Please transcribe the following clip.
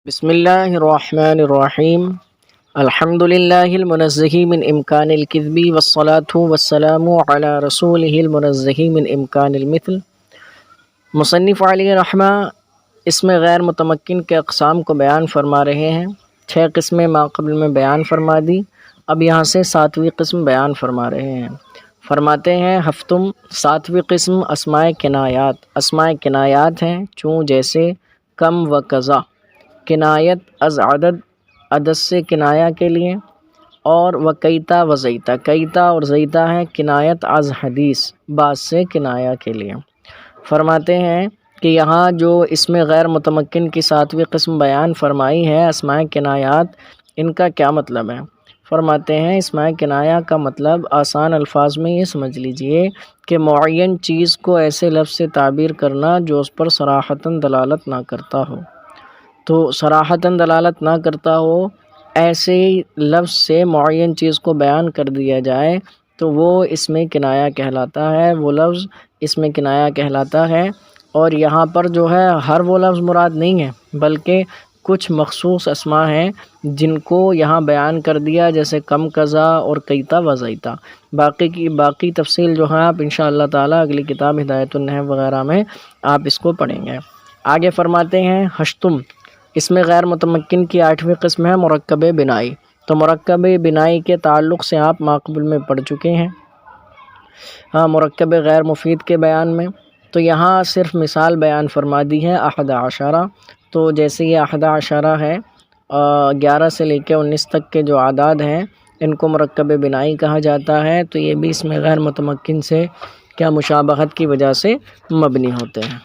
بسم اللہ الرحمن الرحیم الحمد للہ المنزہ من امکان الکذب والصلاة والسلام علی رسولہ المنزہ من امکان المثل۔ مصنف علیہ رحمہ اسم غیر متمکن کے اقسام کو بیان فرما رہے ہیں۔ 6 قسمیں ماقبل میں بیان فرما دی، اب یہاں سے 7ویں قسم بیان فرما رہے ہیں۔ فرماتے ہیں ہفتم 7ویں قسم اسماء کنایات۔ اسماء کنایات ہیں چوں جیسے کم و کذا، کنایت از عدد، عدد سے کنایہ کے لیے، اور وکیتا و زیتا، کیتا اور زیتا ہے کنایت از حدیث، بعض سے کنایہ کے لیے۔ فرماتے ہیں کہ یہاں جو اسم غیر متمکن کی 7ویں قسم بیان فرمائی ہے اسماء کنایات، ان کا کیا مطلب ہے؟ فرماتے ہیں اسماء کنایہ کا مطلب آسان الفاظ میں یہ سمجھ لیجئے کہ معین چیز کو ایسے لفظ سے تعبیر کرنا جو اس پر صراحتاً دلالت نہ کرتا ہو۔ تو صراحتاً دلالت نہ کرتا ہو ایسے لفظ سے معین چیز کو بیان کر دیا جائے تو وہ اسم کنایہ کہلاتا ہے، وہ لفظ اسم کنایہ کہلاتا ہے۔ اور یہاں پر جو ہے ہر وہ لفظ مراد نہیں ہے، بلکہ کچھ مخصوص اسماء ہیں جن کو یہاں بیان کر دیا، جیسے کم کذا اور کیتا و زیتا۔ باقی تفصیل جو ہے آپ انشاءاللہ تعالیٰ اگلی کتاب ہدایت النحو وغیرہ میں آپ اس کو پڑھیں گے۔ آگے فرماتے ہیں ہشتم اسم غیر متمکن کی 8ویں قسم ہے مرکب بنائی۔ تو مرکب بنائی کے تعلق سے آپ ماقبل میں پڑھ چکے ہیں، مرکب غیر مفید کے بیان میں۔ تو یہاں صرف مثال بیان فرما دی ہے 11۔ تو جیسے یہ 11 ہے، 11 سے لے کے 19 تک کے جو اعداد ہیں ان کو مرکب بنائی کہا جاتا ہے۔ تو یہ بھی اسم غیر متمکن سے کیا مشابہت کی وجہ سے مبنی ہوتے ہیں۔